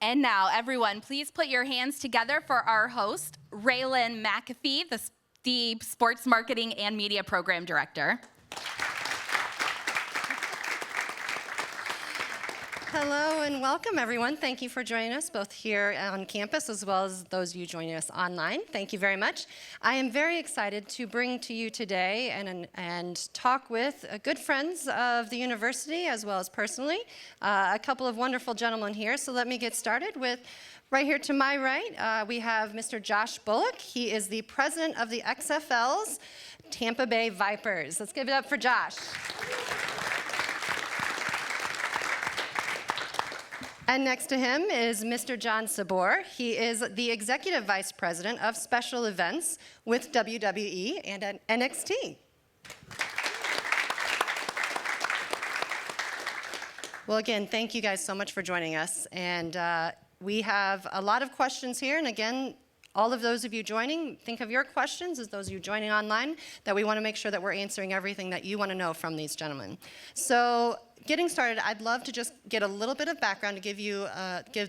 And now, everyone, please put your hands together for our host, RaeLynn McAfee, the Sports Marketing and Media Program Director. Hello and welcome, everyone. Thank you for joining us, both here on campus as well as those of you joining us online. Thank you very much. I am very excited to bring to you today and talk with good friends of the university as well as personally, a couple of wonderful gentlemen here. So let me get started with, right here to my right, we have Mr. Josh Bullock. He is the president of the XFL's Tampa Bay Vipers. Let's give it up for Josh. And next to him is Mr. John Saboor. He is the Executive Vice President of Special Events with WWE and NXT. Well, again, thank you guys so much for joining us. And we have a lot of questions here. And again, all of those of you joining, think of your questions as those of you joining online, that we want to make sure that we're answering everything that you want to know from these gentlemen. So, getting started, I'd love to just get a little bit of background to give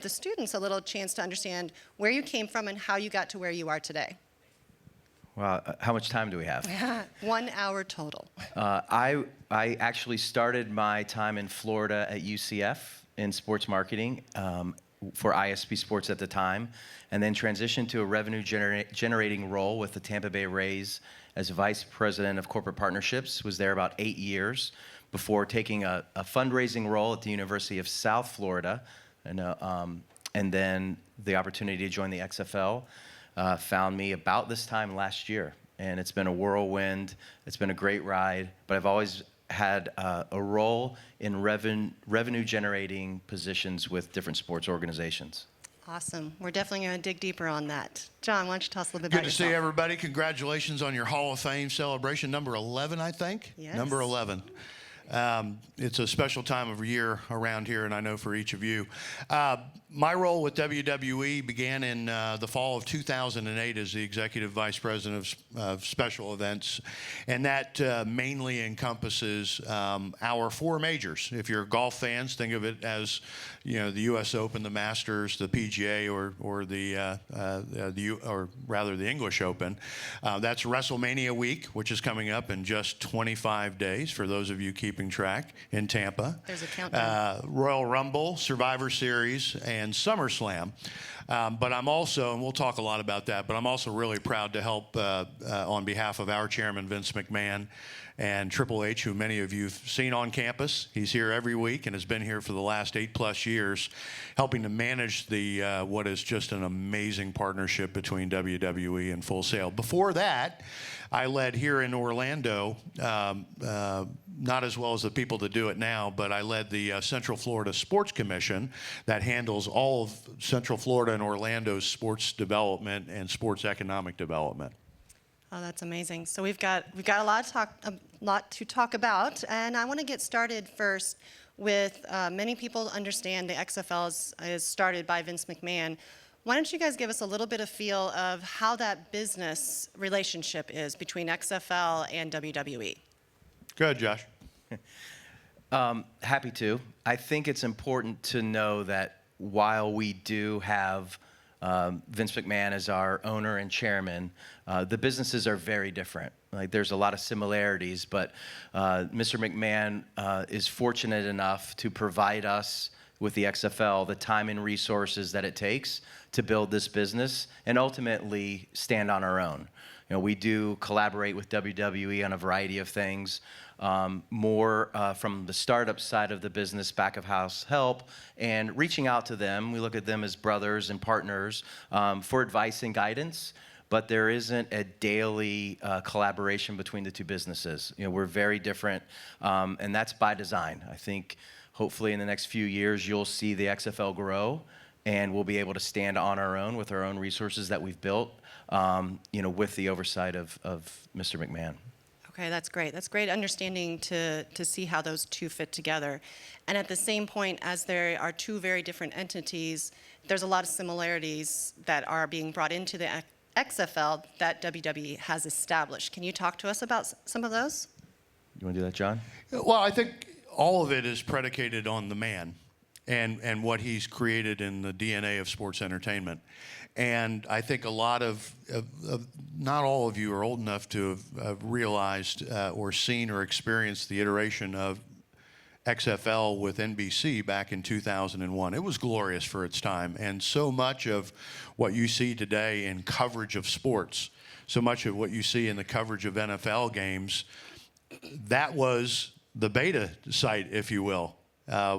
the students a little chance to understand where you came from and how you got to where you are today. Well, how much time do we have? 1 hour total. I actually started my time in Florida at UCF in sports marketing for ISP Sports at the time, and then transitioned to a revenue generating role with the Tampa Bay Rays as Vice President of Corporate Partnerships. Was there about 8 years before taking a fundraising role at the University of South Florida, and then the opportunity to join the XFL found me about this time last year. And it's been a whirlwind. It's been a great ride, but I've always had a role in revenue generating positions with different sports organizations. Awesome. We're definitely going to dig deeper on that. John, why don't you tell us a little bit about yourself? Good to see everybody. Congratulations on your Hall of Fame celebration, number 11, I think. Yes. Number 11. It's a special time of year around here, and I know for each of you. My role with WWE began in the fall of 2008 as the Executive Vice President of Special Events, and that mainly encompasses our four majors. If you're golf fans, think of it as, you know, the U.S. Open, the Masters, the PGA, or the English Open. That's WrestleMania week, which is coming up in just 25 days for those of you keeping track in Tampa. There's a countdown. Royal Rumble, Survivor Series, and SummerSlam. But I'm also, and we'll talk a lot about that, but I'm also really proud to help on behalf of our chairman, Vince McMahon, and Triple H, who many of you have seen on campus. He's here every week and has been here for the last 8+ years, helping to manage the what is just an amazing partnership between WWE and Full Sail. Before that, I led here in Orlando, not as well as the people that do it now, but I led the Central Florida Sports Commission that handles all of Central Florida and Orlando's sports development and sports economic development. Oh, that's amazing. So we've got a lot to talk about, and I want to get started first with many people understand the XFL is started by Vince McMahon. Why don't you guys give us a little bit of feel of how that business relationship is between XFL and WWE? Go ahead, Josh. Happy to. I think it's important to know that while we do have Vince McMahon as our owner and chairman, the businesses are very different. Like, there's a lot of similarities, but Mr. McMahon is fortunate enough to provide us with the XFL the time and resources that it takes to build this business and ultimately stand on our own. You know, we do collaborate with WWE on a variety of things, more from the startup side of the business, back of house help, and reaching out to them. We look at them as brothers and partners for advice and guidance, but there isn't a daily collaboration between the two businesses. You know, we're very different, and that's by design. I think hopefully in the next few years you'll see the XFL grow, and we'll be able to stand on our own with our own resources that we've built, you know, with the oversight of Mr. McMahon. Okay, that's great. That's great understanding to see how those two fit together. And at the same point, as there are two very different entities, there's a lot of similarities that are being brought into the XFL that WWE has established. Can you talk to us about some of those? You want to do that, John? Well, I think all of it is predicated on the man. and what he's created in the DNA of sports entertainment. And I think a lot of not all of you are old enough to have realized or seen or experienced the iteration of XFL with NBC back in 2001. It was glorious for its time. And so much of what you see today in coverage of sports, so much of what you see in the coverage of NFL games, that was the beta site, if you will,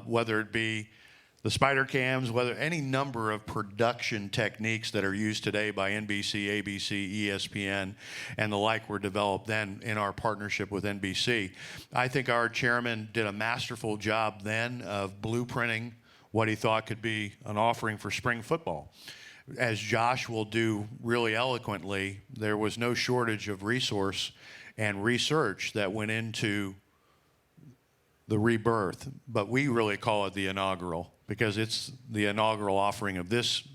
whether it be the spider cams, whether any number of production techniques that are used today by NBC, ABC, ESPN, and the like were developed then in our partnership with NBC. I think our chairman did a masterful job then of blueprinting what he thought could be an offering for spring football. As Josh will do really eloquently, there was no shortage of resource and research that went into the rebirth, but we really call it the inaugural because it's the inaugural offering of this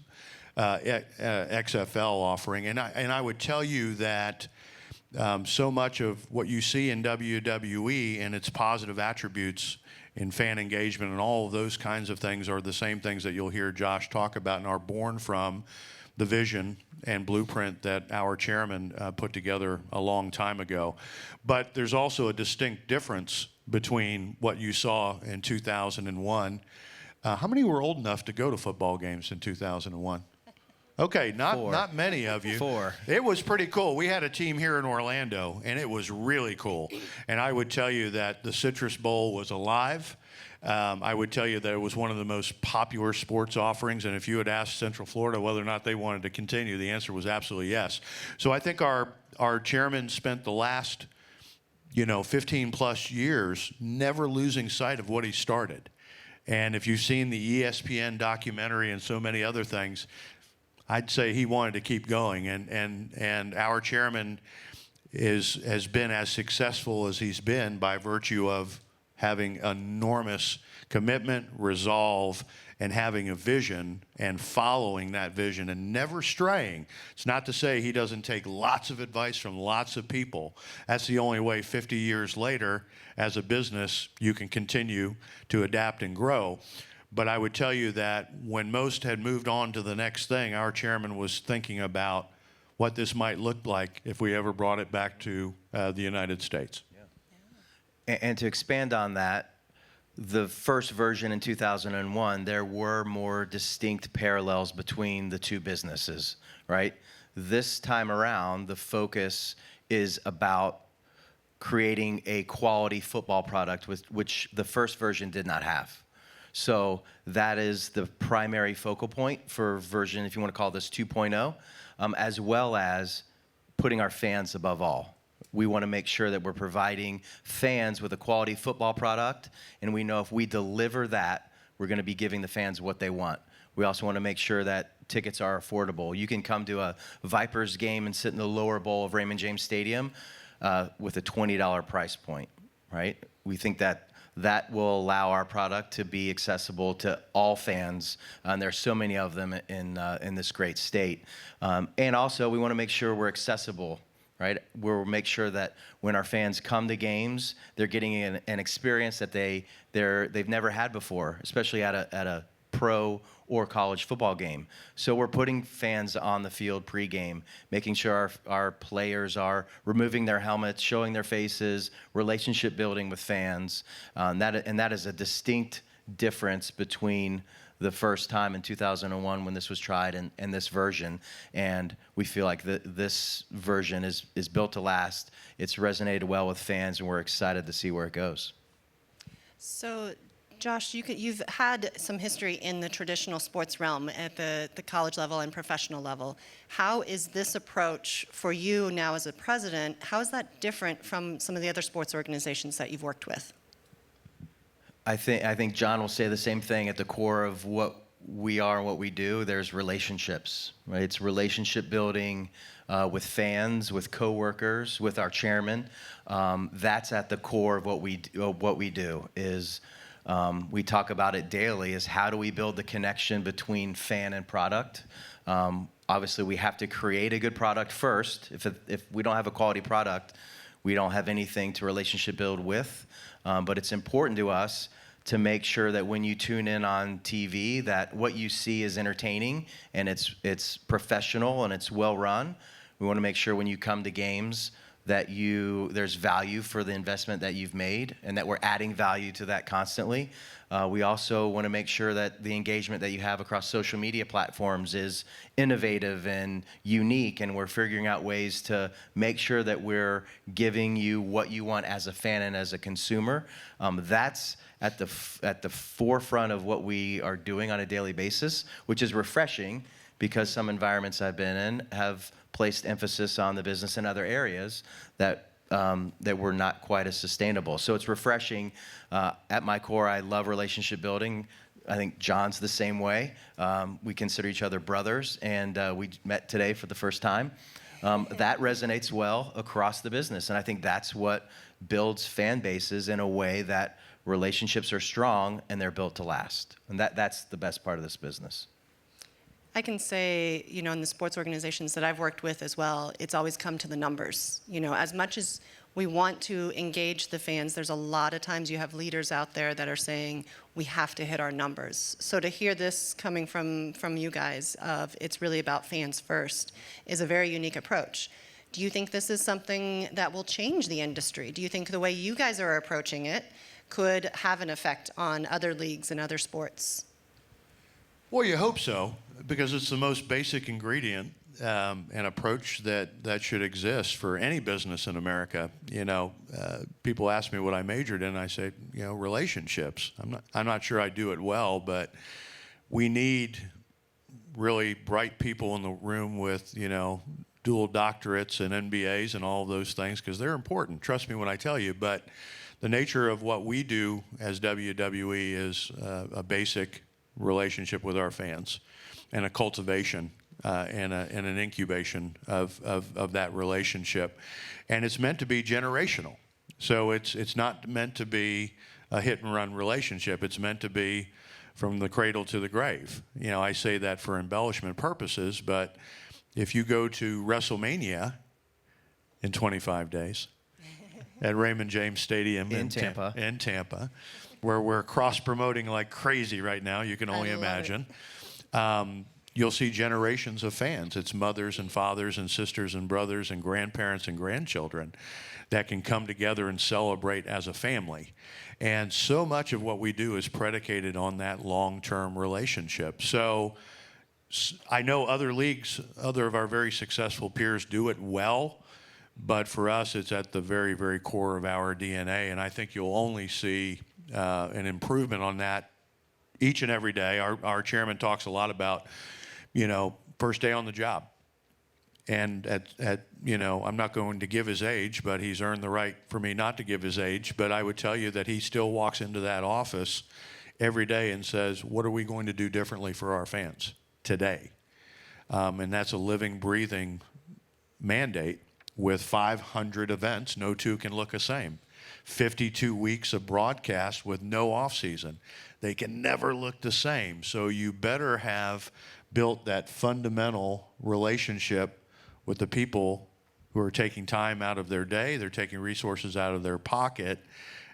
XFL offering. And I would tell you that so much of what you see in WWE and its positive attributes in fan engagement and all of those kinds of things are the same things that you'll hear Josh talk about and are born from the vision and blueprint that our chairman put together a long time ago. But there's also a distinct difference between what you saw in 2001. How many were old enough to go to football games in 2001? Okay, not many of you. 4. It was pretty cool. We had a team here in Orlando, and it was really cool. And I would tell you that the Citrus Bowl was alive. I would tell you that it was one of the most popular sports offerings, and if you had asked Central Florida whether or not they wanted to continue, the answer was absolutely yes. So I think our chairman spent the last 15 plus years never losing sight of what he started. And if you've seen the ESPN documentary and so many other things, I'd say he wanted to keep going. And our chairman has been as successful as he's been by virtue of having enormous commitment, resolve, and having a vision and following that vision and never straying. It's not to say he doesn't take lots of advice from lots of people. That's the only way 50 years later, as a business, you can continue to adapt and grow. But I would tell you that when most had moved on to the next thing, our chairman was thinking about what this might look like if we ever brought it back to the United States. Yeah. And to expand on that, the first version in 2001, there were more distinct parallels between the two businesses, right? This time around, the focus is about creating a quality football product, which the first version did not have. So that is the primary focal point for version, if you want to call this 2.0, as well as putting our fans above all. We want to make sure that we're providing fans with a quality football product, and we know if we deliver that, we're going to be giving the fans what they want. We also want to make sure that tickets are affordable. You can come to a Vipers game and sit in the lower bowl of Raymond James Stadium with a $20 price point, right? We think that that will allow our product to be accessible to all fans, and there's so many of them in this great state. And also, we want to make sure we're accessible, right? We'll make sure that when our fans come to games, they're getting an experience that they've never had before, especially at a pro or college football game. So we're putting fans on the field pregame, making sure our players are removing their helmets, showing their faces, relationship building with fans. That is a distinct difference between the first time in 2001 when this was tried and this version. And we feel like this version is built to last. It's resonated well with fans, and we're excited to see where it goes. So, Josh, you've had some history in the traditional sports realm at the college level and professional level. How is this approach for you now as a president, how is that different from some of the other sports organizations that you've worked with? I think John will say the same thing. At the core of what we are and what we do, there's relationships, right? It's relationship building with fans, with coworkers, with our chairman. That's at the core of what we do. Is we talk about it daily. Is how do we build the connection between fan and product? Obviously, we have to create a good product first. If we don't have a quality product, we don't have anything to relationship build with. But it's important to us to make sure that when you tune in on TV, that what you see is entertaining and it's professional and it's well run. We want to make sure when you come to games that there's value for the investment that you've made and that we're adding value to that constantly. We also want to make sure that the engagement that you have across social media platforms is innovative and unique, and we're figuring out ways to make sure that we're giving you what you want as a fan and as a consumer. That's at the forefront of what we are doing on a daily basis, which is refreshing because some environments I've been in have placed emphasis on the business in other areas that were not quite as sustainable. So it's refreshing. At my core, I love relationship building. I think John's the same way. We consider each other brothers, and we met today for the first time. That resonates well across the business, and I think that's what builds fan bases in a way that relationships are strong and they're built to last. And that's the best part of this business. I can say, in the sports organizations that I've worked with as well, it's always come to the numbers. As much as we want to engage the fans, there's a lot of times you have leaders out there that are saying, we have to hit our numbers. So to hear this coming from you guys of it's really about fans first is a very unique approach. Do you think this is something that will change the industry? Do you think the way you guys are approaching it could have an effect on other leagues and other sports? Well, you hope so, because it's the most basic ingredient and approach that should exist for any business in America. People ask me what I majored in, and I say, relationships. I'm not sure I do it well, but we need really bright people in the room with, dual doctorates and MBAs and all of those things, because they're important. Trust me when I tell you. But the nature of what we do as WWE is a basic relationship with our fans and a cultivation and an incubation of that relationship. And it's meant to be generational. So it's not meant to be a hit and run relationship. It's meant to be from the cradle to the grave. I say that for embellishment purposes, but if you go to WrestleMania in 25 days at Raymond James Stadium in Tampa, where we're cross-promoting like crazy right now, you can only imagine. You'll see generations of fans. It's mothers and fathers and sisters and brothers and grandparents and grandchildren that can come together and celebrate as a family. And so much of what we do is predicated on that long-term relationship. So I know other leagues, other of our very successful peers do it well, but for us, it's at the very, very core of our DNA. And I think you'll only see an improvement on that each and every day. Our chairman talks a lot about, first day on the job. And I'm not going to give his age, but he's earned the right for me not to give his age. But I would tell you that he still walks into that office every day and says, what are we going to do differently for our fans today? And that's a living, breathing mandate with 500 events. No two can look the same. 52 weeks of broadcast with no off season. They can never look the same. So you better have built that fundamental relationship with the people who are taking time out of their day, they're taking resources out of their pocket,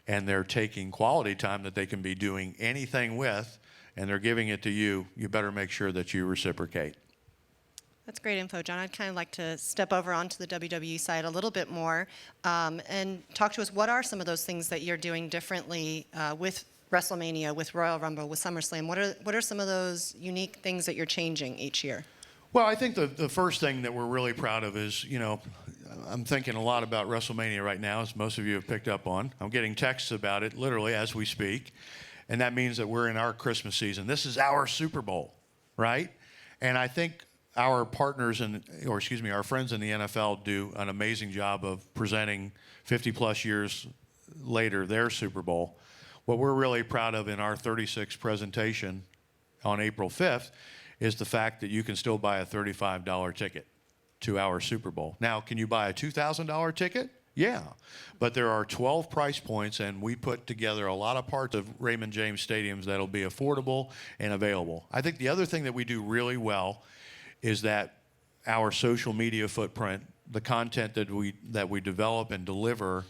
and they're taking quality time that they can be doing anything with, and they're giving it to you. You better make sure that you reciprocate. That's great info, John. I'd kind of like to step over onto the WWE side a little bit more and talk to us. What are some of those things that you're doing differently with WrestleMania, with Royal Rumble, with SummerSlam? What are some of those unique things that you're changing each year? Well, I think the first thing that we're really proud of is, I'm thinking a lot about WrestleMania right now, as most of you have picked up on. I'm getting texts about it literally as we speak, and that means that we're in our Christmas season. This is our Super Bowl, right? And I think our partners our friends in the NFL do an amazing job of presenting 50-plus years later their Super Bowl. What we're really proud of in our 36th presentation on April 5th is the fact that you can still buy a $35 ticket to our Super Bowl. Now, can you buy a $2,000 ticket? Yeah, but there are 12 price points, and we put together a lot of parts of Raymond James stadiums that'll be affordable and available. I think the other thing that we do really well is that our social media footprint, the content that we develop and deliver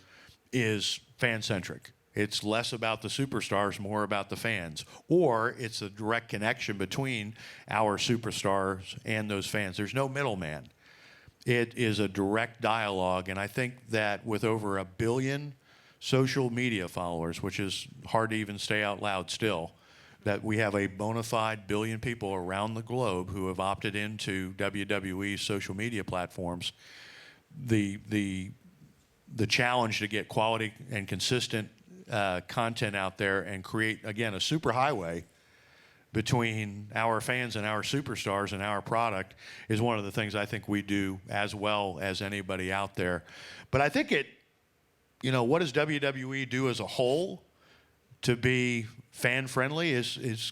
is fan-centric. It's less about the superstars, more about the fans. Or it's a direct connection between our superstars and those fans. There's no middleman. It is a direct dialogue, and I think that with over 1 billion social media followers, which is hard to even say out loud still, that we have a bona fide billion people around the globe who have opted into WWE's social media platforms. The challenge to get quality and consistent content out there and create, again, a superhighway between our fans and our superstars and our product is one of the things I think we do as well as anybody out there. But I think what does WWE do as a whole to be fan-friendly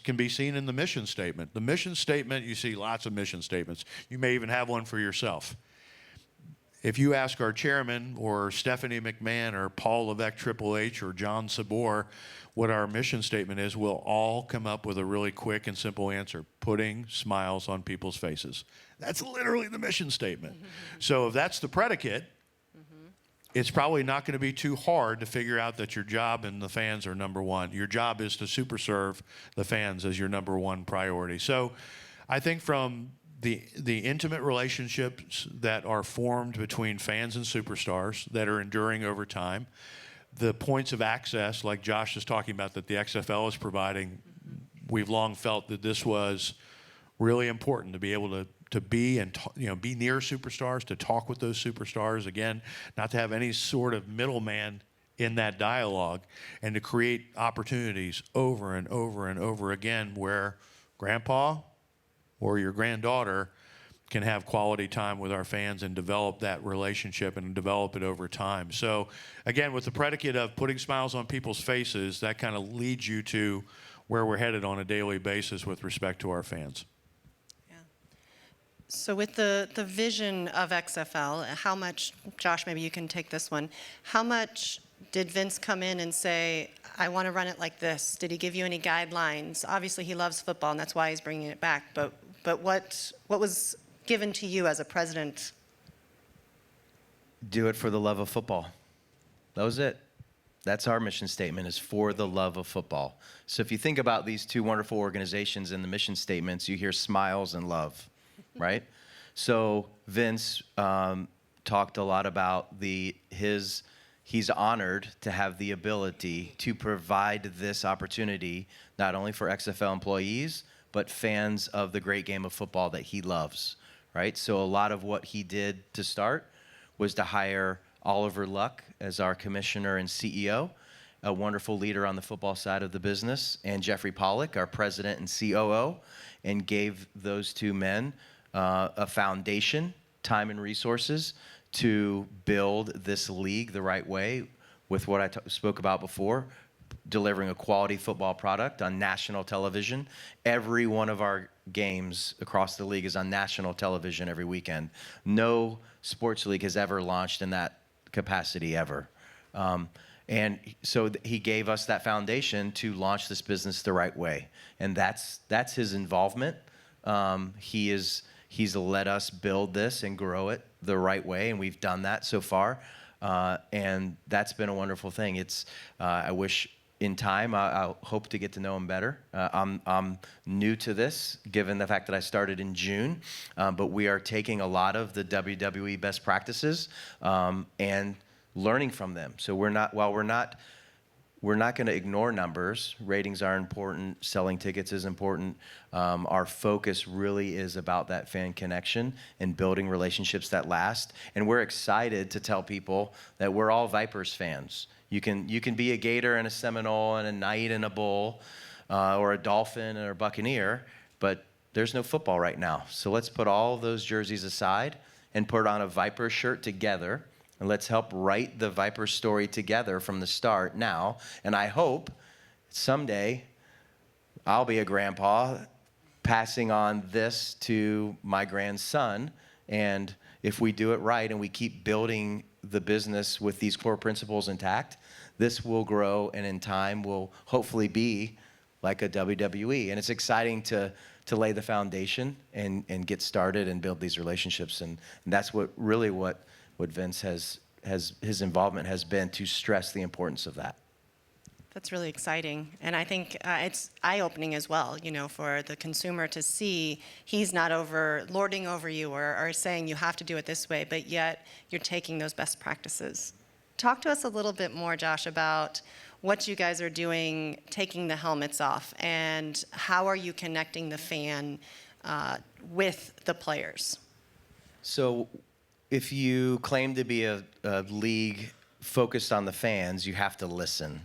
can be seen in the mission statement. The mission statement, you see lots of mission statements. You may even have one for yourself. If you ask our chairman or Stephanie McMahon or Paul Levesque, Triple H, or John Saboor what our mission statement is, we'll all come up with a really quick and simple answer: putting smiles on people's faces. That's literally the mission statement. So if that's the predicate, it's probably not going to be too hard to figure out that your job and the fans are number one. Your job is to super serve the fans as your number one priority. So I think from the intimate relationships that are formed between fans and superstars that are enduring over time, the points of access like Josh is talking about that the XFL is providing, we've long felt that this was really important to be able to be and be near superstars, to talk with those superstars, again, not to have any sort of middleman in that dialogue, and to create opportunities over and over and over again where grandpa or your granddaughter can have quality time with our fans and develop that relationship and develop it over time. So again, with the predicate of putting smiles on people's faces, that kind of leads you to where we're headed on a daily basis with respect to our fans. So with the vision of XFL, how much, Josh, maybe you can take this one, how much did Vince come in and say, I want to run it like this? Did he give you any guidelines? Obviously he loves football and that's why he's bringing it back, but what was given to you as a president? Do it for the love of football. That was it. That's our mission statement, is for the love of football. So if you think about these two wonderful organizations in the mission statements, you hear smiles and love. Right? So Vince talked a lot about he's honored to have the ability to provide this opportunity not only for XFL employees, but fans of the great game of football that he loves, right? So a lot of what he did to start was to hire Oliver Luck as our commissioner and CEO, a wonderful leader on the football side of the business, and Jeffrey Pollock, our president and COO, and gave those two men a foundation, time and resources to build this league the right way with what I spoke about before, delivering a quality football product on national television. Every one of our games across the league is on national television every weekend. No sports league has ever launched in that capacity ever. And so he gave us that foundation to launch this business the right way. And that's his involvement. He's let us build this and grow it the right way, and we've done that so far. And that's been a wonderful thing. I wish in time, I hope to get to know him better. I'm new to this, given the fact that I started in June, but we are taking a lot of the WWE best practices and learning from them. So we're not going to ignore numbers. Ratings are important. Selling tickets is important. Our focus really is about that fan connection and building relationships that last. And we're excited to tell people that we're all Vipers fans. You can be a Gator and a Seminole and a Knight and a Bull, or a Dolphin or a Buccaneer, but there's no football right now. So let's put all those jerseys aside and put on a Viper shirt together. And let's help write the Viper story together from the start now. And I hope someday I'll be a grandpa passing on this to my grandson. And if we do it right and we keep building the business with these core principles intact, this will grow and in time will hopefully be like a WWE. And it's exciting to lay the foundation and get started and build these relationships. And that's what Vince his involvement has been, to stress the importance of that. That's really exciting. And I think it's eye-opening as well, for the consumer to see he's not lording over you or saying you have to do it this way, but yet you're taking those best practices. Talk to us a little bit more, Josh, about what you guys are doing, taking the helmets off, and how are you connecting the fan with the players? So if you claim to be a league focused on the fans, you have to listen.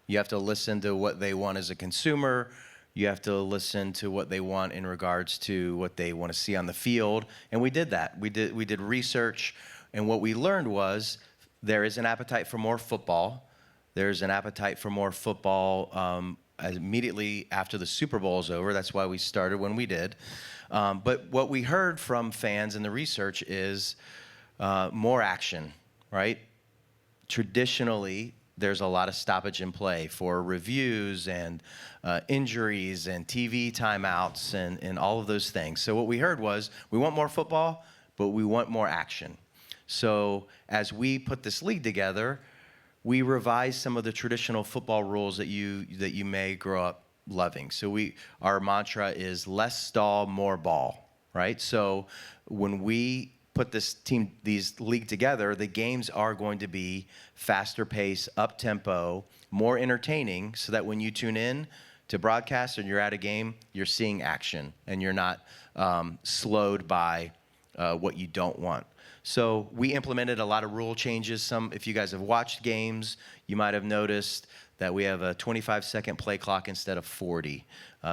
You have to listen to what they want as a consumer. You have to listen to what they want in regards to what they want to see on the field. And we did that. We did research, and what we learned was there is an appetite for more football. There's an appetite for more football immediately after the Super Bowl is over. That's why we started when we did. But what we heard from fans in the research is more action, right? Traditionally, there's a lot of stoppage in play for reviews and injuries and TV timeouts and all of those things. So what we heard was we want more football, but we want more action. So as we put this league together, we revised some of the traditional football rules that you may grow up loving. So our mantra is less stall, more ball, right? So when we put this league together, the games are going to be faster pace, up tempo, more entertaining, so that when you tune in to broadcast and you're at a game, you're seeing action and you're not slowed by what you don't want. So we implemented a lot of rule changes. If you guys have watched games, you might have noticed that we have a 25-second play clock instead of 40.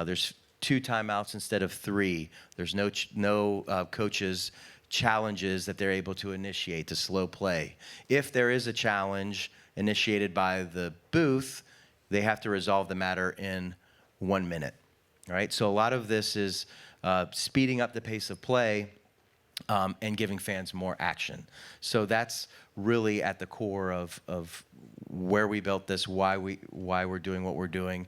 There's 2 timeouts instead of 3. There's no coaches challenges that they're able to initiate to slow play. If there is a challenge initiated by the booth, they have to resolve the matter in 1 minute, right? So a lot of this is speeding up the pace of play and giving fans more action. So that's really at the core of where we built this, why we're doing what we're doing,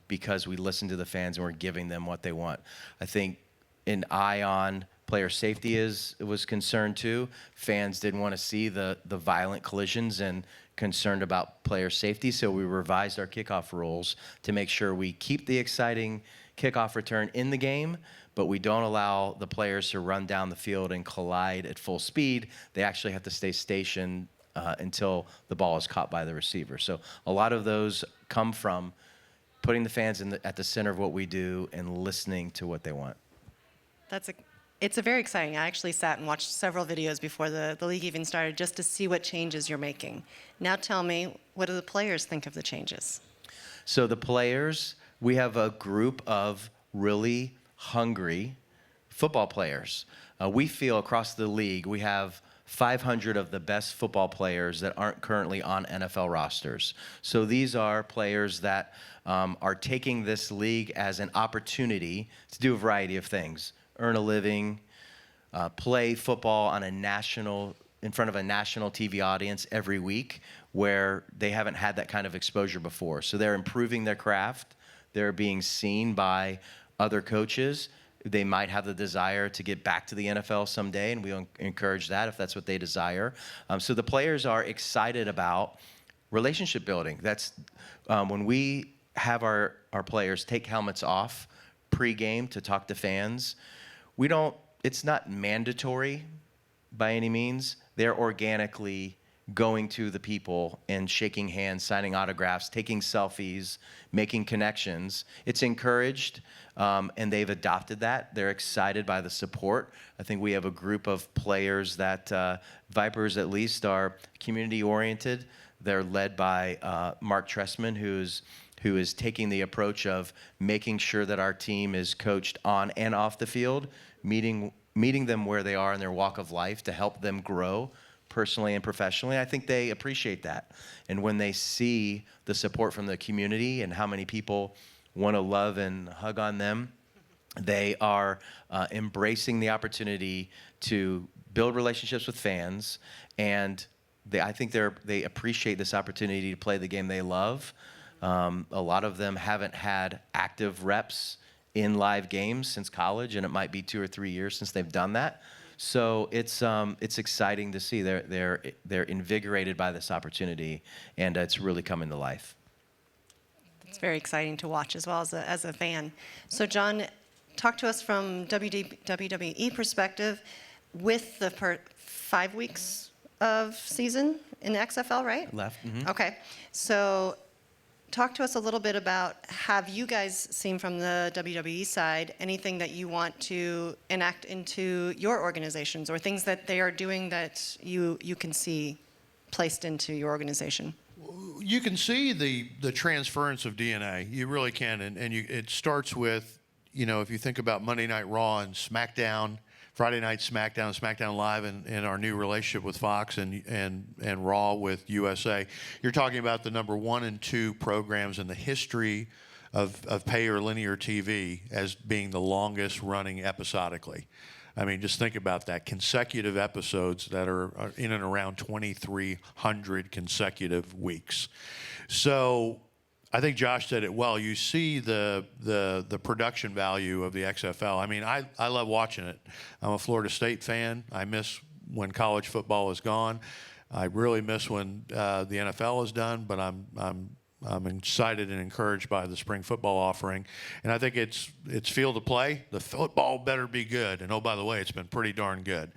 because we listen to the fans and we're giving them what they want. I think an eye on player safety was concerned too. Fans didn't want to see the violent collisions and concerned about player safety, so we revised our kickoff rules to make sure we keep the exciting kickoff return in the game, but we don't allow the players to run down the field and collide at full speed. They actually have to stay stationed until the ball is caught by the receiver. So a lot of those come from putting the fans at the center of what we do and listening to what they want. It's very exciting. I actually sat and watched several videos before the league even started just to see what changes you're making. Now tell me, what do the players think of the changes? So the players, we have a group of really hungry football players. We feel across the league we have 500 of the best football players that aren't currently on NFL rosters. So these are players that are taking this league as an opportunity to do a variety of things. Earn a living, play football in front of a national TV audience every week where they haven't had that kind of exposure before. So they're improving their craft. They're being seen by other coaches. They might have the desire to get back to the NFL someday, and we encourage that if that's what they desire. So the players are excited about relationship building. That's when we have our players take helmets off pre-game to talk to fans. It's not mandatory by any means. They're organically going to the people and shaking hands, signing autographs, taking selfies, making connections. It's encouraged, and they've adopted that. They're excited by the support. I think we have a group of players that Vipers at least are community-oriented. They're led by Mark Tressman, who is taking the approach of making sure that our team is coached on and off the field, meeting them where they are in their walk of life to help them grow personally and professionally. I think they appreciate that. And when they see the support from the community and how many people want to love and hug on them, they are embracing the opportunity to build relationships with fans. And I think they appreciate this opportunity to play the game they love. A lot of them haven't had active reps in live games since college, and it might be 2 or 3 years since they've done that. So it's exciting to see. They're invigorated by this opportunity, and it's really coming to life. It's very exciting to watch as well as a fan. So John, talk to us from WWE perspective with the 5 weeks of season in the XFL, right? Left. Okay. So talk to us a little bit about, have you guys seen from the WWE side anything that you want to enact into your organizations, or things that they are doing that you can see placed into your organization? You can see the transference of DNA. You really can, and it starts with, if you think about Monday Night Raw and SmackDown, Friday Night SmackDown, SmackDown Live, and our new relationship with Fox and Raw with USA. You're talking about the number 1 and 2 programs in the history of pay or linear TV as being the longest running episodically. I mean, just think about that. Consecutive episodes that are in and around 2,300 consecutive weeks. So I think Josh said it well. You see the production value of the XFL. I mean, I love watching it. I'm a Florida State fan. I miss when college football is gone. I really miss when the NFL is done. But I'm excited and encouraged by the spring football offering, and I think it's field of play. The football better be good. And oh, by the way, it's been pretty darn good.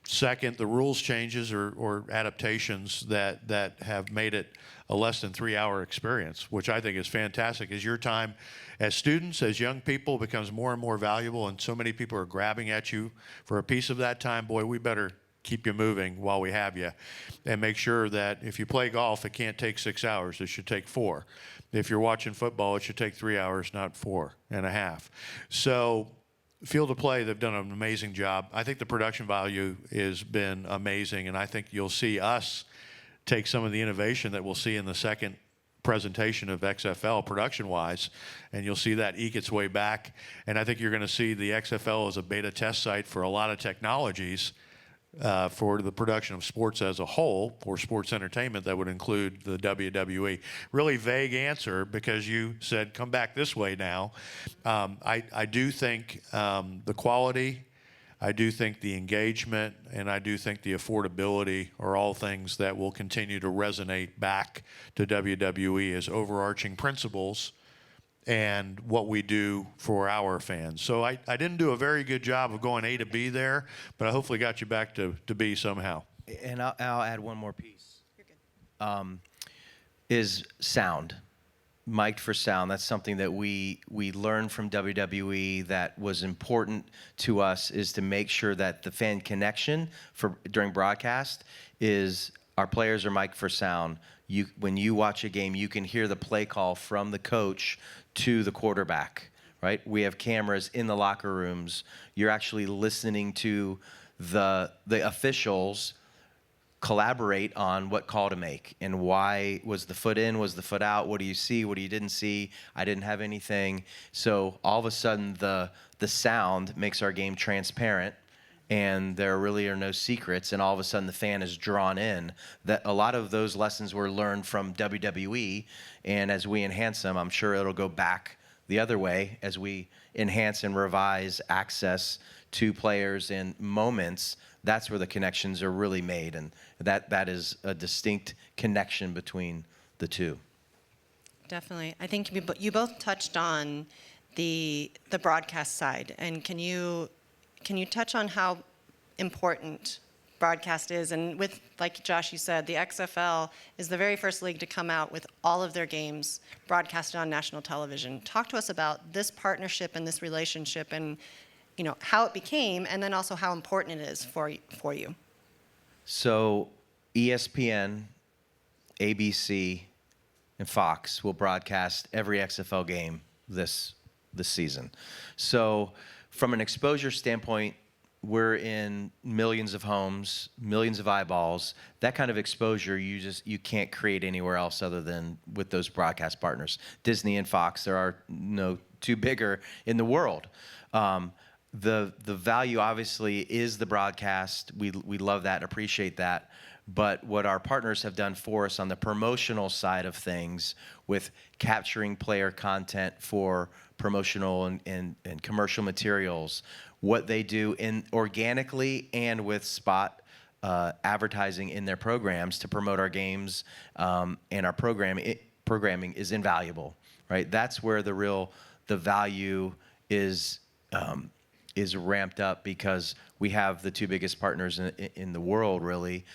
Second, the rules changes or adaptations that have made it a less than 3-hour experience, which I think is fantastic. As your time as students, as young people, becomes more and more valuable, and so many people are grabbing at you for a piece of that time, boy, we better keep you moving while we have you, and make sure that if you play golf, it can't take 6 hours. It should take 4. If you're watching football, it should take 3 hours, not 4.5. So field of play, they've done an amazing job. I think the production value has been amazing, and I think you'll see us take some of the innovation that we'll see in the second presentation of XFL production-wise, and you'll see that eke its way back. And I think you're going to see the XFL as a beta test site for a lot of technologies for the production of sports as a whole, or sports entertainment that would include the WWE. Really vague answer, because you said come back this way now. I do think the quality, I do think the engagement, and I do think the affordability are all things that will continue to resonate back to WWE as overarching principles and what we do for our fans. So I didn't do a very good job of going A to B there, but I hopefully got you back to B somehow. And I'll add one more piece. You're good. Is sound. Mic'd for sound. That's something that we learned from WWE that was important to us, is to make sure that the fan connection during broadcast is our players are mic'd for sound. When you watch a game, you can hear the play call from the coach to the quarterback, right? We have cameras in the locker rooms. You're actually listening to the officials collaborate on what call to make and why. Was the foot in, was the foot out, what do you see, what do you didn't see, I didn't have anything. So all of a sudden the sound makes our game transparent, and there really are no secrets, and all of a sudden the fan is drawn in. That a lot of those lessons were learned from WWE, and as we enhance them, I'm sure it'll go back the other way as we enhance and revise access to players and moments. That's where the connections are really made, and that is a distinct connection between the two. Definitely. I think you both touched on the broadcast side, and can you touch on how important broadcast is? And with, like Josh, you said, the XFL is the very first league to come out with all of their games broadcasted on national television. Talk to us about this partnership and this relationship, and how it became, and then also how important it is for you. So ESPN, ABC, and Fox will broadcast every XFL game this season. So from an exposure standpoint, we're in millions of homes, millions of eyeballs. That kind of exposure you can't create anywhere else other than with those broadcast partners. Disney and Fox, there are no two bigger in the world. The value obviously is the broadcast. We love that, appreciate that. But what our partners have done for us on the promotional side of things, with capturing player content for promotional and commercial materials, what they do organically and with spot programming is invaluable, right? That's where the value is ramped up, because we have the two biggest partners in the world, really,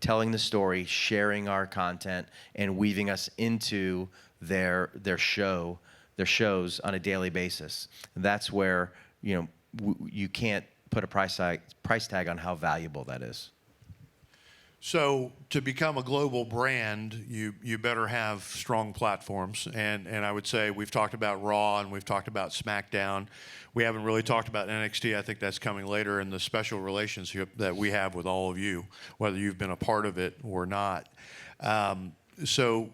telling the story, sharing our content, and weaving us into their shows on a daily basis. That's where, you can't put a price tag on how valuable that is. So to become a global brand, you better have strong platforms. And I would say we've talked about Raw and we've talked about SmackDown. We haven't really talked about NXT. I think that's coming later in the special relationship that we have with all of you, whether you've been a part of it or not. So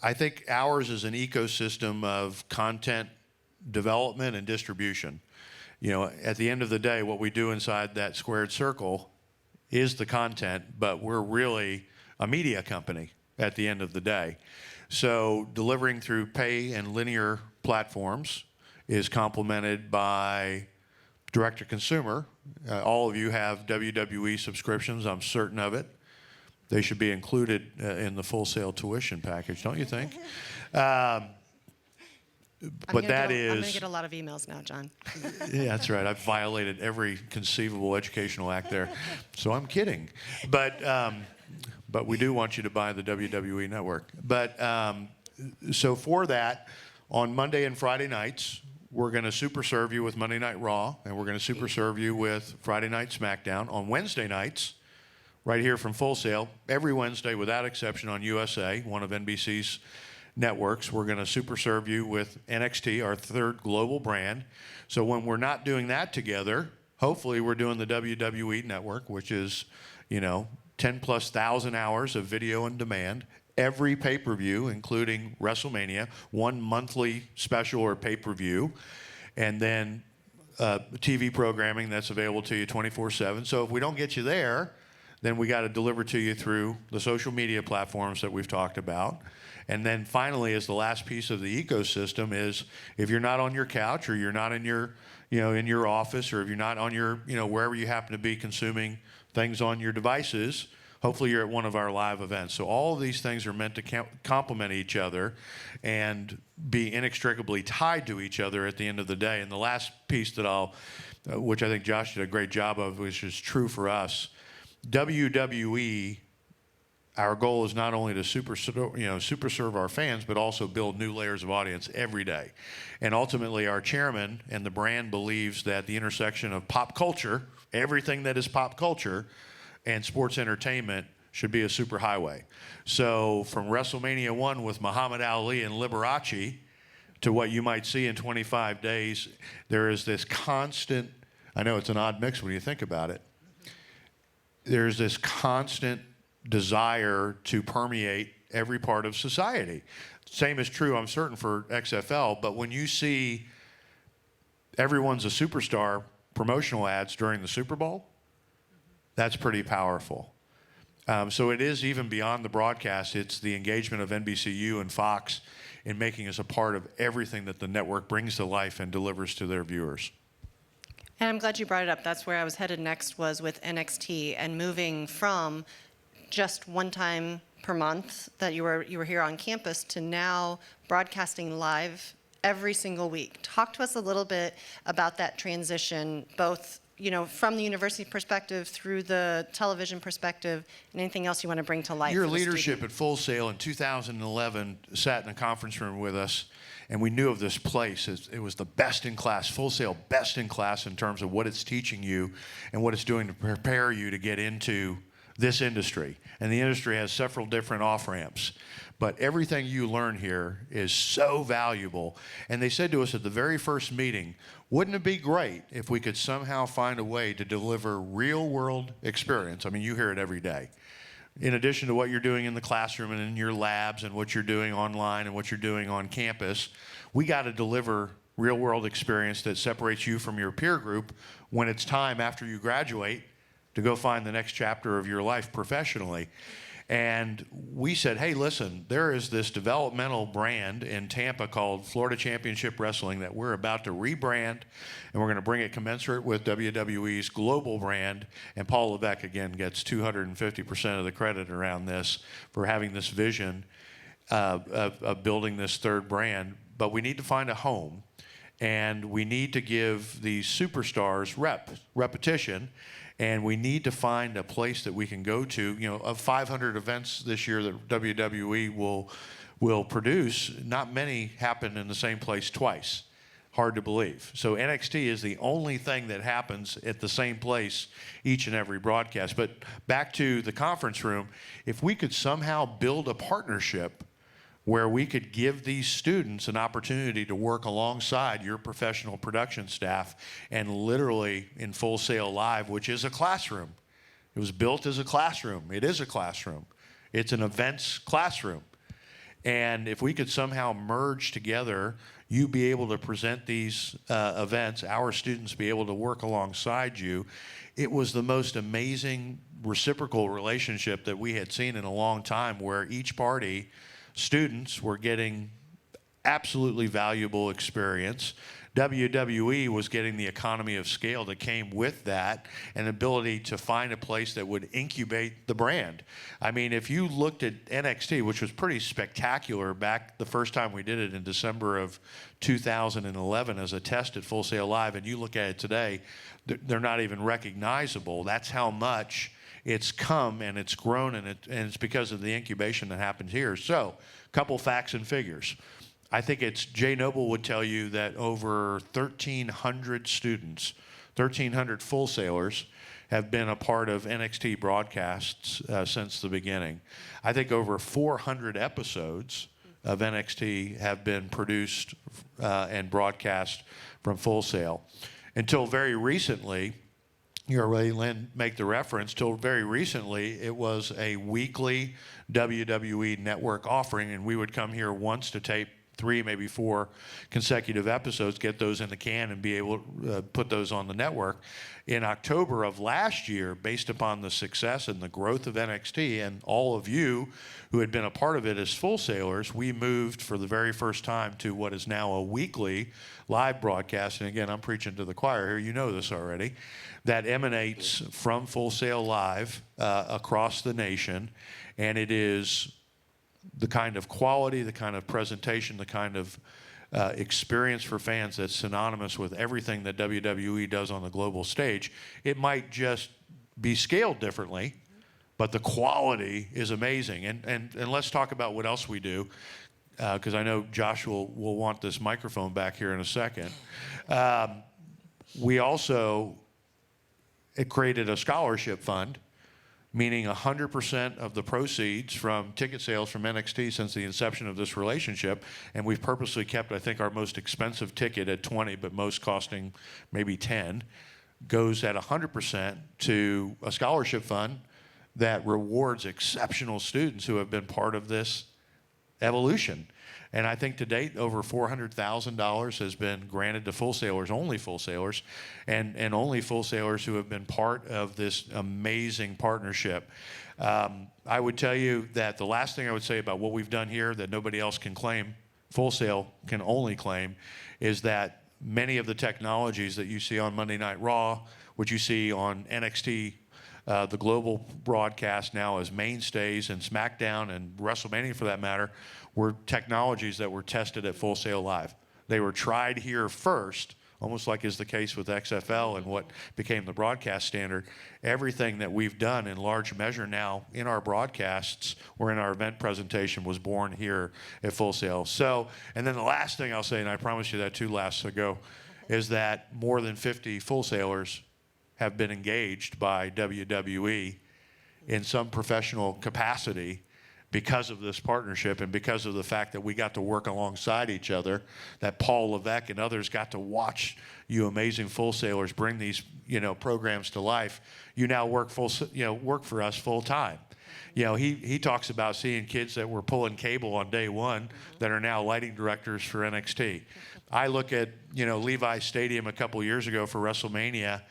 I think ours is an ecosystem of content development and distribution. At the end of the day, what we do inside that squared circle is the content, but we're really a media company at the end of the day. So delivering through pay and linear platforms is complemented by direct-to-consumer. All of you have WWE subscriptions, I'm certain of it. They should be included in the Full Sail tuition package, don't you think? I'm going is... to get a lot of emails now, John. Yeah, that's right. I've violated every conceivable educational act there. So I'm kidding. But we do want you to buy the WWE Network. But so for that, on Monday and Friday nights, we're going to super serve you with Monday Night Raw, and we're going to super serve you with Friday Night SmackDown. On Wednesday nights, right here from Full Sail, every Wednesday without exception on USA, one of NBC's networks, we're going to super serve you with NXT, our third global brand. So when we're not doing that together, hopefully we're doing the WWE Network, which is, 10+ thousand hours of video on demand, every pay-per-view, including WrestleMania, one monthly special or pay-per-view, and then TV programming that's available to you 24/7. So if we don't get you there, then we got to deliver to you through the social media platforms that we've talked about. And then finally, as the last piece of the ecosystem is, if you're not on your couch, or you're not in your, in your office, or if you're not on your, wherever you happen to be consuming things on your devices, hopefully you're at one of our live events. So all of these things are meant to complement each other and be inextricably tied to each other at the end of the day. And the last piece that which I think Josh did a great job of, which is true for us, WWE, our goal is not only to super serve our fans, but also build new layers of audience every day. And ultimately, our chairman and the brand believes that the intersection of pop culture, everything that is pop culture, and sports entertainment should be a superhighway. So from WrestleMania 1 with Muhammad Ali and Liberace to what you might see in 25 days, there is this constant, I know it's an odd mix when you think about it, there's this constant desire to permeate every part of society. Same is true, I'm certain, for XFL, but when you see everyone's a superstar promotional ads during the Super Bowl, that's pretty powerful. So it is even beyond the broadcast. It's the engagement of NBCU and Fox in making us a part of everything that the network brings to life and delivers to their viewers. And I'm glad you brought it up. That's where I was headed next, was with NXT and moving from just one time per month that you were here on campus to now broadcasting live every single week. Talk to us a little bit about that transition, both from the university perspective through the television perspective, and anything else you want to bring to life. Your leadership at Full Sail in 2011 sat in a conference room with us, and we knew of this place. It was the best in class, Full Sail, best in class in terms of what it's teaching you and what it's doing to prepare you to get into this industry. And the industry has several different off-ramps. But everything you learn here is so valuable. And they said to us at the very first meeting, wouldn't it be great if we could somehow find a way to deliver real-world experience? I mean, you hear it every day. In addition to what you're doing in the classroom and in your labs and what you're doing online and what you're doing on campus, we got to deliver real-world experience that separates you from your peer group when it's time after you graduate to go find the next chapter of your life professionally. And we said, hey, listen, there is this developmental brand in Tampa called Florida Championship Wrestling that we're about to rebrand, and we're going to bring it commensurate with WWE's global brand. And Paul Levesque, again, gets 250% of the credit around this for having this vision. of building this third brand, but we need to find a home, and we need to give these superstars repetition, and we need to find a place that we can go to. You know, of 500 events this year that WWE will produce, not many happen in the same place twice. Hard to believe. So NXT is the only thing that happens at the same place each and every broadcast. But back to the conference room, if we could somehow build a partnership where we could give these students an opportunity to work alongside your professional production staff and literally in Full Sail Live, which is a classroom. It was built as a classroom. It is a classroom. It's an events classroom. And if we could somehow merge together, you be able to present these events, our students be able to work alongside you, it was the most amazing reciprocal relationship that we had seen in a long time, where each party, students were getting absolutely valuable experience. WWE was getting the economy of scale that came with that, and ability to find a place that would incubate the brand. I mean, if you looked at NXT, which was pretty spectacular back the first time we did it in December of 2011 as a test at Full Sail Live, and you look at it today, they're not even recognizable. That's how much it's come and it's grown, and it's because of the incubation that happened here. So, a couple facts and figures. I think it's Jay Noble would tell you that over 1,300 students, 1,300 Full Sailors have been a part of NXT broadcasts since the beginning. I think over 400 episodes of NXT have been produced and broadcast from Full Sail. Until very recently, you already, Lynn, make the reference, till very recently, it was a weekly WWE network offering, and we would come here once to tape 3, maybe 4 consecutive episodes, get those in the can and be able to put those on the network. In October of last year, based upon the success and the growth of NXT and all of you who had been a part of it as Full Sailors, we moved for the very first time to what is now a weekly live broadcast. And again, I'm preaching to the choir here, you know this already, that emanates from Full Sail Live across the nation. And it is the kind of quality, the kind of presentation, the kind of experience for fans that's synonymous with everything that WWE does on the global stage. It might just be scaled differently, but the quality is amazing. And let's talk about what else we do, because I know Josh will want this microphone back here in a second. We also created a scholarship fund, meaning 100% of the proceeds from ticket sales from NXT since the inception of this relationship, and we've purposely kept, I think, our most expensive ticket at 20, but most costing maybe 10, goes at 100% to a scholarship fund that rewards exceptional students who have been part of this evolution. And I think to date, over $400,000 has been granted to Full Sailors, only Full Sailors, and only Full Sailors who have been part of this amazing partnership. I would tell you that the last thing I would say about what we've done here that nobody else can claim, Full Sail can only claim, is that many of the technologies that you see on Monday Night Raw, what you see on NXT, the global broadcast now as mainstays, and SmackDown and WrestleMania for that matter, were technologies that were tested at Full Sail Live. They were tried here first, almost like is the case with XFL and what became the broadcast standard. Everything that we've done in large measure now in our broadcasts or in our event presentation was born here at Full Sail. So, and then the last thing I'll say, and I promised you that too last ago, is that more than 50 Full Sailors have been engaged by WWE in some professional capacity because of this partnership and because of the fact that we got to work alongside each other, that Paul Levesque and others got to watch you amazing Full Sailors bring these, programs to life. You now work for us full time. He talks about seeing kids that were pulling cable on day one that are now lighting directors for NXT. I look at, Levi's Stadium a couple years ago for WrestleMania,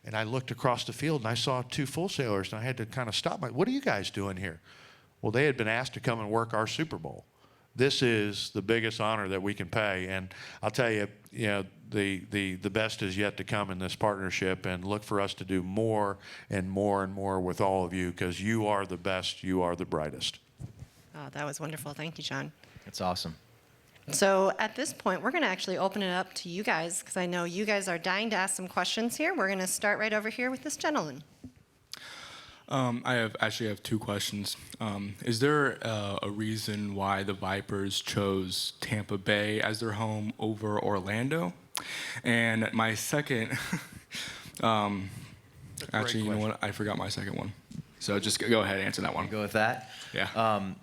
and I looked across the field and I saw 2 Full Sailors, and I had to kind of stop. What are you guys doing here? Well, they had been asked to come and work our Super Bowl. This is the biggest honor that we can pay. And I'll tell you, the best is yet to come in this partnership, and look for us to do more and more and more with all of you, because you are the best, you are the brightest. Oh, that was wonderful. Thank you, John. It's awesome. So at this point, we're going to actually open it up to you guys because I know you guys are dying to ask some questions here. We're going to start right over here with this gentleman. I actually have two questions. Is there a reason why the Vipers chose Tampa Bay as their home over Orlando? And my second, actually, you know what? I forgot my second one. So just go ahead and answer that one. Go with that? Yeah.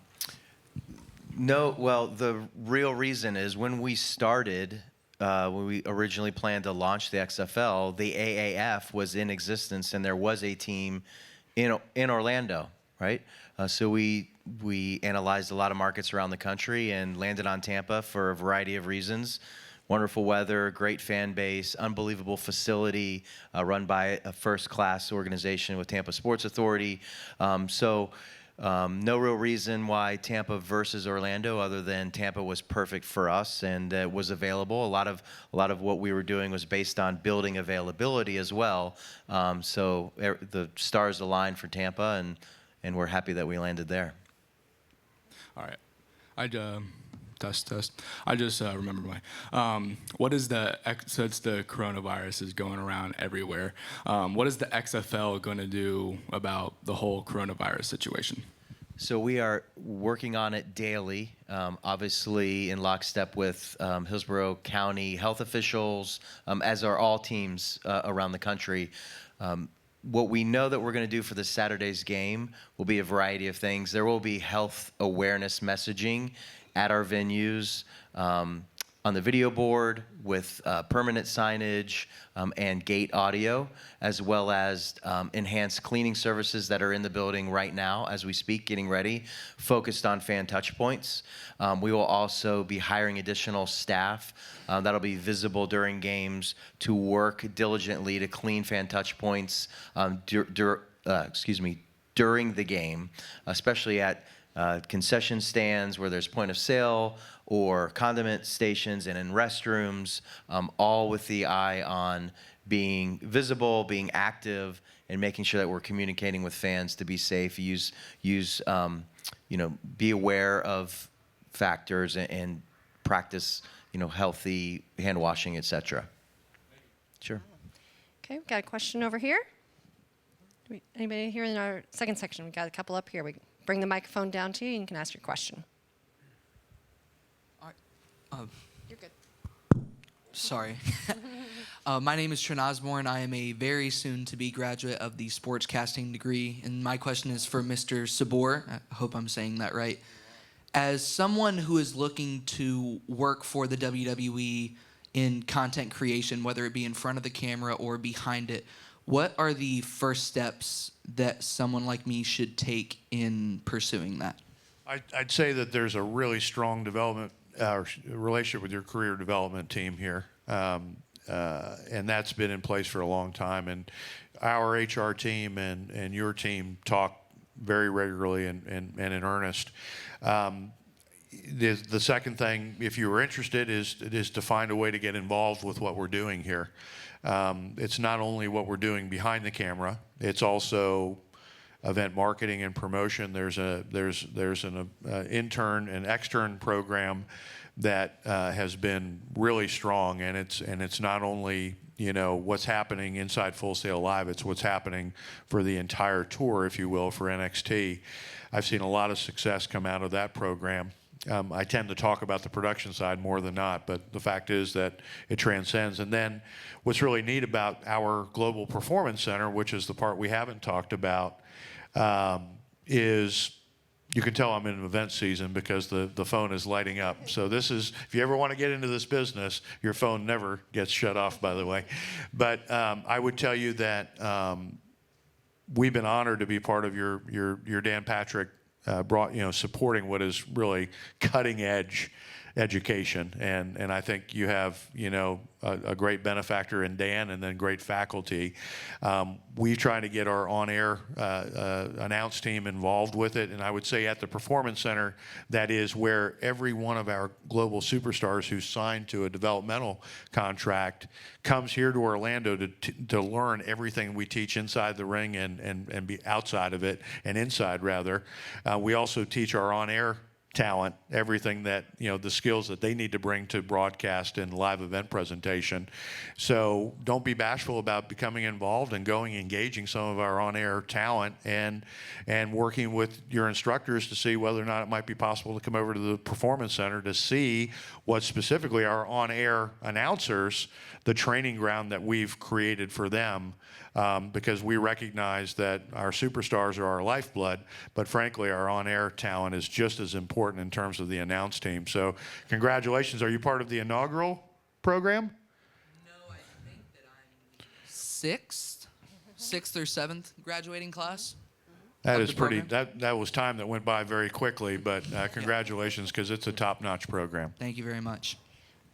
No, well, the real reason is when we started, when we originally planned to launch the XFL, the AAF was in existence and there was a team in Orlando, right? So we analyzed a lot of markets around the country and landed on Tampa for a variety of reasons. Wonderful weather, great fan base, unbelievable facility run by a first-class organization with Tampa Sports Authority. No real reason why Tampa versus Orlando other than Tampa was perfect for us and was available. A lot of what we were doing was based on building availability as well. The stars aligned for Tampa, and we're happy that we landed there. All right. Test. I just remembered what is since the coronavirus is going around everywhere, what is the XFL going to do about the whole coronavirus situation? So we are working on it daily, obviously in lockstep with Hillsborough County health officials, as are all teams around the country. What we know that we're going to do for this Saturday's game will be a variety of things. There will be health awareness messaging at our venues, on the video board with permanent signage and gate audio, as well as enhanced cleaning services that are in the building right now as we speak, getting ready, focused on fan touch points. We will also be hiring additional staff that'll be visible during games to work diligently to clean fan touch points during the game, especially at concession stands where there's point of sale or condiment stations and in restrooms, all with the eye on being visible, being active, and making sure that we're communicating with fans to be safe, be aware of factors and practice, healthy hand washing, etc. Sure. Okay, we've got a question over here. Anybody here in our second section? We've got a couple up here. We bring the microphone down to you and you can ask your question. You're good. Sorry. My name is Trent Osborne. I am a very soon-to-be graduate of the sportscasting degree, and my question is for Mr. Saboor. I hope I'm saying that right. As someone who is looking to work for the WWE in content creation, whether it be in front of the camera or behind it, what are the first steps that someone like me should take in pursuing that? I'd say that there's a really strong relationship with your career development team here, and that's been in place for a long time. And our HR team and your team talk very regularly and in earnest. The second thing, if you were interested, is to find a way to get involved with what we're doing here. It's not only what we're doing behind the camera; it's also event marketing and promotion. There's an intern and extern program that has been really strong, and it's not only what's happening inside Full Sail Live, it's what's happening for the entire tour, if you will, for NXT. I've seen a lot of success come out of that program. I tend to talk about the production side more than not, but the fact is that it transcends. And then what's really neat about our Global Performance Center, which is the part we haven't talked about, is you can tell I'm in event season because the phone is lighting up. So this is, if you ever want to get into this business, your phone never gets shut off, by the way. But I would tell you that we've been honored to be part of your Dan Patrick supporting what is really cutting edge education. And I think you have, a great benefactor in Dan and then great faculty. We try to get our on-air announce team involved with it. And I would say at the Performance Center, that is where every one of our global superstars who's signed to a developmental contract comes here to Orlando to learn everything we teach inside the ring and be outside of it, and inside rather. We also teach our on-air talent everything that, the skills that they need to bring to broadcast and live event presentation. So don't be bashful about becoming involved and engaging some of our on-air talent and working with your instructors to see whether or not it might be possible to come over to the Performance Center to see what specifically our on-air announcers, the training ground that we've created for them, because we recognize that our superstars are our lifeblood, but frankly, our on-air talent is just as important in terms of the announce team. So congratulations. Are you part of the inaugural program? No, I think that I'm sixth or seventh graduating class. That is pretty, that was time that went by very quickly, but congratulations, because it's a top-notch program. Thank you very much.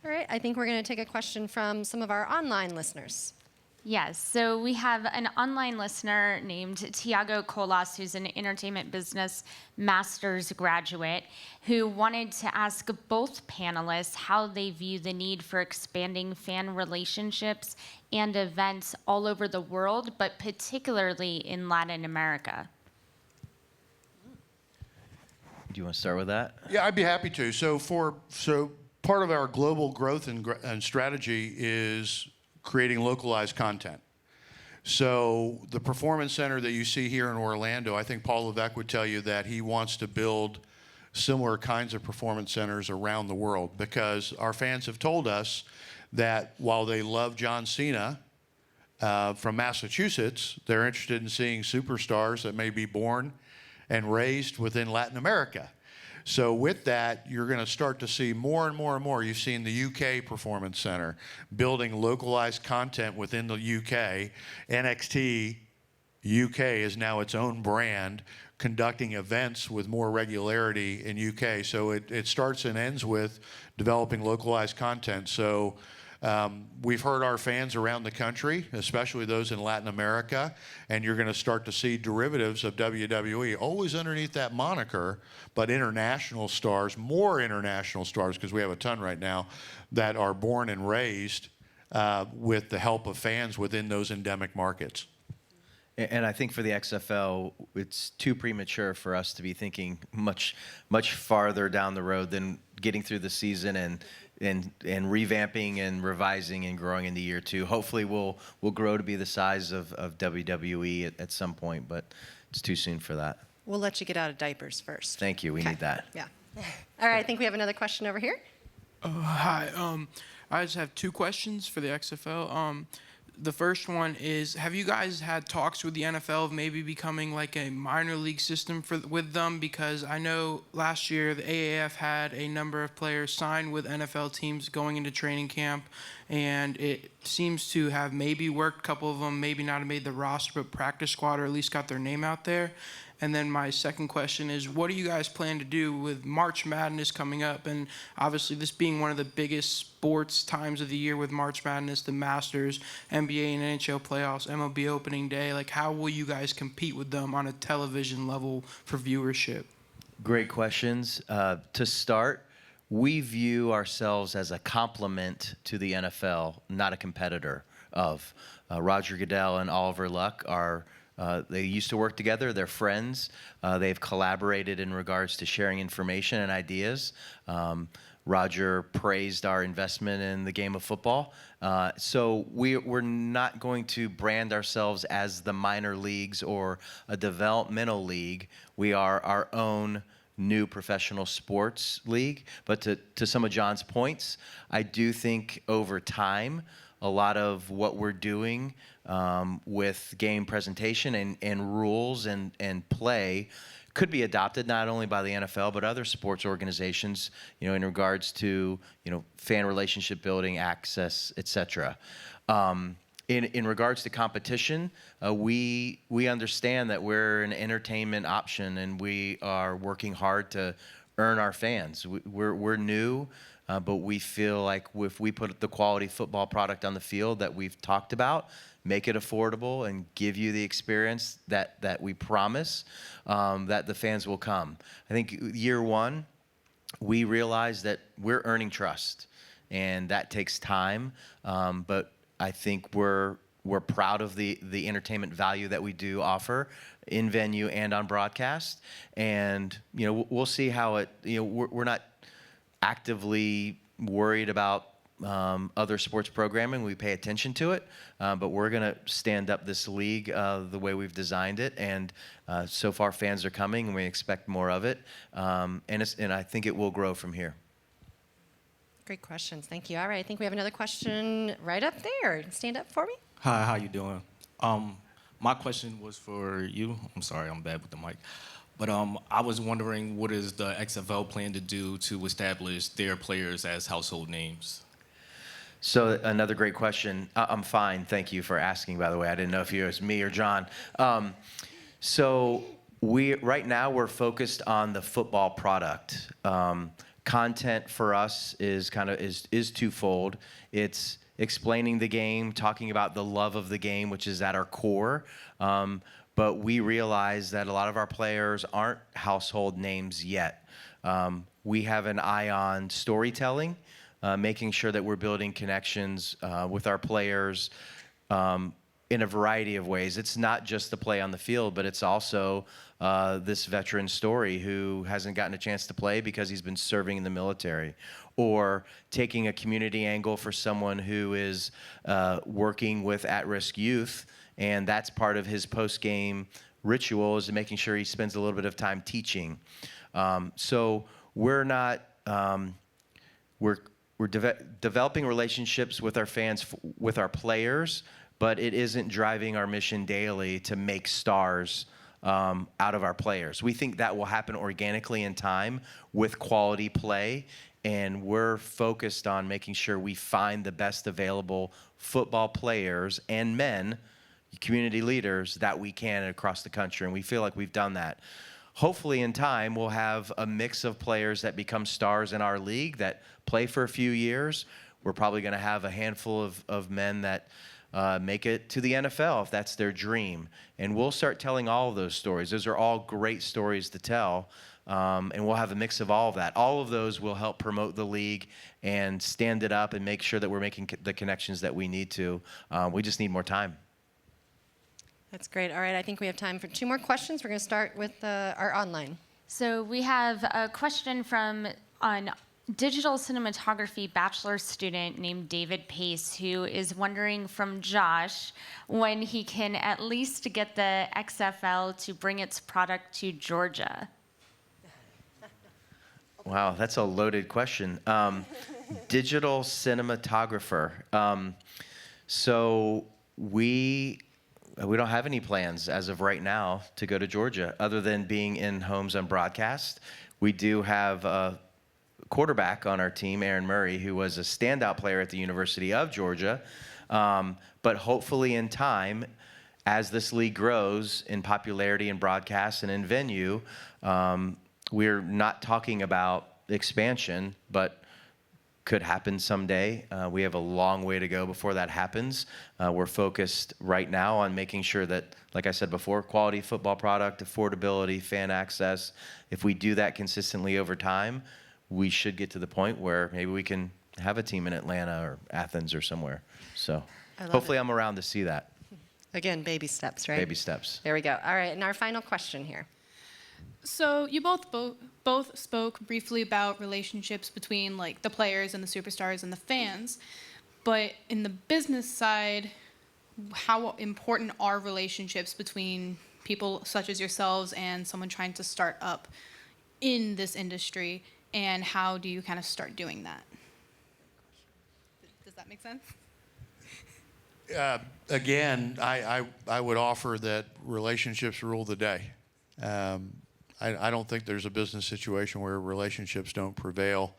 All right, I think we're going to take a question from some of our online listeners. Yes, so we have an online listener named Tiago Colas, who's an entertainment business master's graduate, who wanted to ask both panelists how they view the need for expanding fan relationships and events all over the world, but particularly in Latin America. Do you want to start with that? Yeah, I'd be happy to. So part of our global growth and strategy is creating localized content. So the Performance Center that you see here in Orlando, I think Paul Levesque would tell you that he wants to build similar kinds of performance centers around the world, because our fans have told us that while they love John Cena from Massachusetts, they're interested in seeing superstars that may be born and raised within Latin America. So with that, you're going to start to see more and more and more. You've seen the UK Performance Center building localized content within the UK. NXT UK is now its own brand, conducting events with more regularity in UK. So it starts and ends with developing localized content. So we've heard our fans around the country, especially those in Latin America, and you're going to start to see derivatives of WWE, always underneath that moniker, but international stars, more international stars, because we have a ton right now, that are born and raised with the help of fans within those endemic markets. And I think for the XFL, it's too premature for us to be thinking much farther down the road than getting through the season and revamping and revising and growing into year two. Hopefully we'll grow to be the size of WWE at some point, but it's too soon for that. We'll let you get out of diapers first. Thank you. We need that. Yeah. All right, I think we have another question over here. Hi. I just have two questions for the XFL. The first one is, have you guys had talks with the NFL of maybe becoming like a minor league system with them? Because I know last year the AAF had a number of players sign with NFL teams going into training camp, and it seems to have maybe worked. A couple of them maybe not have made the roster, but practice squad, or at least got their name out there. And then my second question is, what do you guys plan to do with March Madness coming up? And obviously this being one of the biggest sports times of the year with March Madness, the Masters, NBA and NHL playoffs, MLB opening day, like how will you guys compete with them on a television level for viewership? Great questions. To start, we view ourselves as a complement to the NFL, not a competitor of. Roger Goodell and Oliver Luck are they used to work together. They're friends. They've collaborated in regards to sharing information and ideas. Roger praised our investment in the game of football. So we're not going to brand ourselves as the minor leagues or a developmental league. We are our own new professional sports league. But to some of John's points, I do think over time, a lot of what we're doing with game presentation and rules and play could be adopted not only by the NFL but other sports organizations, in regards to fan relationship building, access, etc. In regards to competition, we understand that we're an entertainment option, and we are working hard to earn our fans. We're new, but we feel like if we put the quality football product on the field that we've talked about, make it affordable and give you the experience that we promise, that the fans will come. I think year one, we realized that we're earning trust, and that takes time. But I think we're proud of the entertainment value that we do offer in venue and on broadcast. And we'll see how it. We're not actively worried about other sports programming. We pay attention to it, but we're going to stand up this league the way we've designed it, and so far fans are coming, and we expect more of it, and I think it will grow from here. Great questions. Thank you. All right, I think we have another question right up there. Stand up for me. Hi, how you doing? My question was for you. I'm sorry, I'm bad with the mic. But I was wondering, what is the XFL plan to do to establish their players as household names? So another great question. I'm fine. Thank you for asking, by the way. I didn't know if it was me or John. So right now we're focused on the football product. Content for us is twofold. It's explaining the game, talking about the love of the game, which is at our core. But we realize that a lot of our players aren't household names yet. We have an eye on storytelling, making sure that we're building connections with our players in a variety of ways. It's not just the play on the field, but it's also this veteran story who hasn't gotten a chance to play because he's been serving in the military, or taking a community angle for someone who is working with at-risk youth, and that's part of his post-game ritual, is making sure he spends a little bit of time teaching. So we're not we're developing relationships with our fans, with our players, but it isn't driving our mission daily to make stars out of our players. We think that will happen organically in time with quality play, and we're focused on making sure we find the best available football players and men, community leaders, that we can across the country, and we feel like we've done that. Hopefully in time, we'll have a mix of players that become stars in our league that play for a few years. We're probably going to have a handful of men that make it to the NFL if that's their dream. And we'll start telling all of those stories. Those are all great stories to tell. And we'll have a mix of all of that. All of those will help promote the league and stand it up and make sure that we're making the connections that we need to. We just need more time. That's great. All right, I think we have time for 2 more questions. We're going to start with our online. So we have a question from an digital cinematography bachelor student named David Pace, who is wondering from Josh when he can at least get the XFL to bring its product to Georgia. Wow, that's a loaded question. Digital cinematographer. So we don't have any plans as of right now to go to Georgia, other than being in homes on broadcast. We do have a quarterback on our team, Aaron Murray, who was a standout player at the University of Georgia. But hopefully in time, as this league grows in popularity in broadcast and in venue, we're not talking about expansion, but could happen someday. We have a long way to go before that happens. We're focused right now on making sure that, like I said before, quality football product, affordability, fan access. If we do that consistently over time, we should get to the point where maybe we can have a team in Atlanta or Athens or somewhere. So hopefully I'm around to see that. Again, baby steps, right? Baby steps. There we go. All right, and our final question here. So you both spoke briefly about relationships between like the players and the superstars and the fans, but in the business side, how important are relationships between people such as yourselves and someone trying to start up in this industry, and how do you kind of start doing that? Does that make sense? Again, I would offer that relationships rule the day. I don't think there's a business situation where relationships don't prevail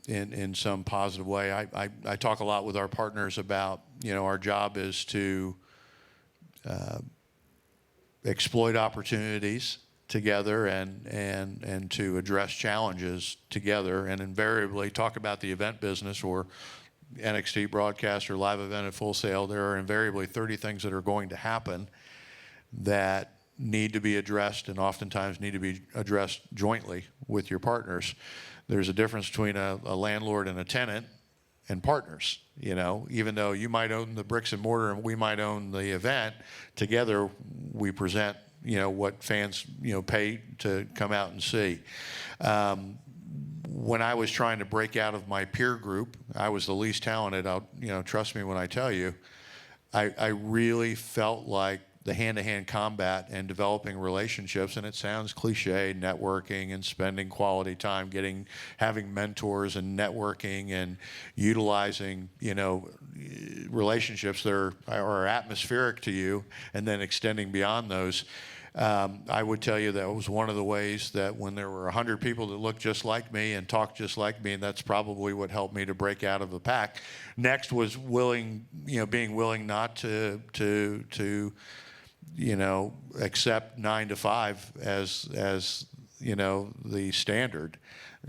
in some positive way. I talk a lot with our partners about, our job is to exploit opportunities together and to address challenges together, and invariably talk about the event business or NXT broadcast or live event at Full Sail. There are invariably 30 things that are going to happen that need to be addressed, and oftentimes need to be addressed jointly with your partners. There's a difference between a landlord and a tenant and partners. You know, even though you might own the bricks and mortar and we might own the event, together we present, you know, what fans, you know, pay to come out and see. When I was trying to break out of my peer group, I was the least talented. You know, trust me when I tell you, I really felt like the hand-to-hand combat and developing relationships, and it sounds cliche, networking and spending quality time, having mentors and networking and utilizing, you know, relationships that are atmospheric to you, and then extending beyond those. I would tell you that was one of the ways that when there were 100 people that looked just like me and talked just like me, and that's probably what helped me to break out of the pack. Next was being willing not to you know, accept 9 to 5 as you know, the standard.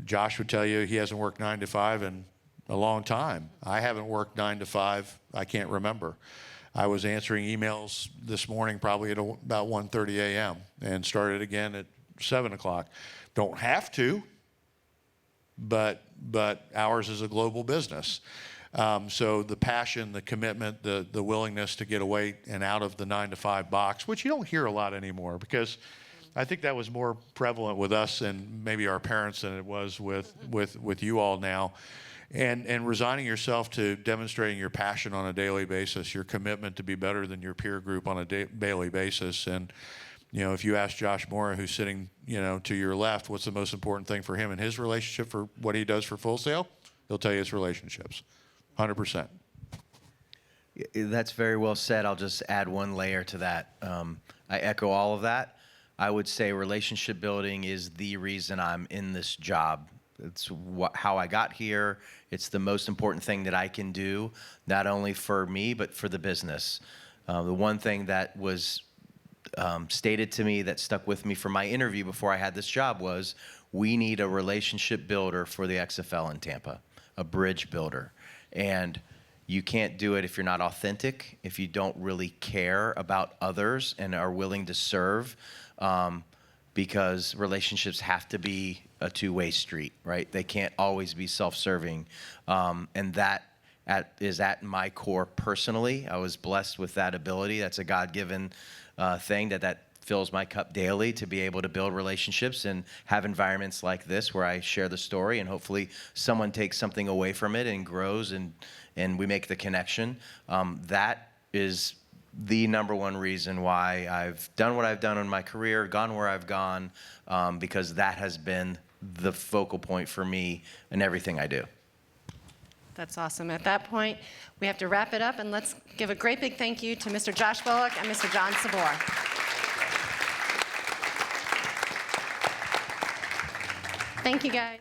Josh would tell you he hasn't worked 9 to 5 in a long time. I haven't worked 9 to 5. I can't remember. I was answering emails this morning probably at about 1:30 a.m. and started again at 7 o'clock. Don't have to, but ours is a global business. So the passion, the commitment, the willingness to get away and out of the 9 to 5 box, which you don't hear a lot anymore, because I think that was more prevalent with us and maybe our parents than it was with you all now. And resigning yourself to demonstrating your passion on a daily basis, your commitment to be better than your peer group on a daily basis. And, you know, if you ask Josh Mora, who's sitting, you know, to your left, what's the most important thing for him in his relationship for what he does for Full Sail, he'll tell you it's relationships. 100%. That's very well said. I'll just add one layer to that. I echo all of that. I would say relationship building is the reason I'm in this job. It's how I got here. It's the most important thing that I can do, not only for me, but for the business. The one thing that was stated to me that stuck with me from my interview before I had this job was, we need a relationship builder for the XFL in Tampa, a bridge builder. And you can't do it if you're not authentic, if you don't really care about others and are willing to serve, because relationships have to be a two-way street, right? They can't always be self-serving. And that is at my core personally. I was blessed with that ability. That's a God-given thing that fills my cup daily, to be able to build relationships and have environments like this where I share the story and hopefully someone takes something away from it and grows and we make the connection. That is the number one reason why I've done what I've done in my career, gone where I've gone, because that has been the focal point for me in everything I do. That's awesome. At that point, we have to wrap it up, and let's give a great big thank you to Mr. Josh Bullock and Mr. John Saboor. Thank you, guys.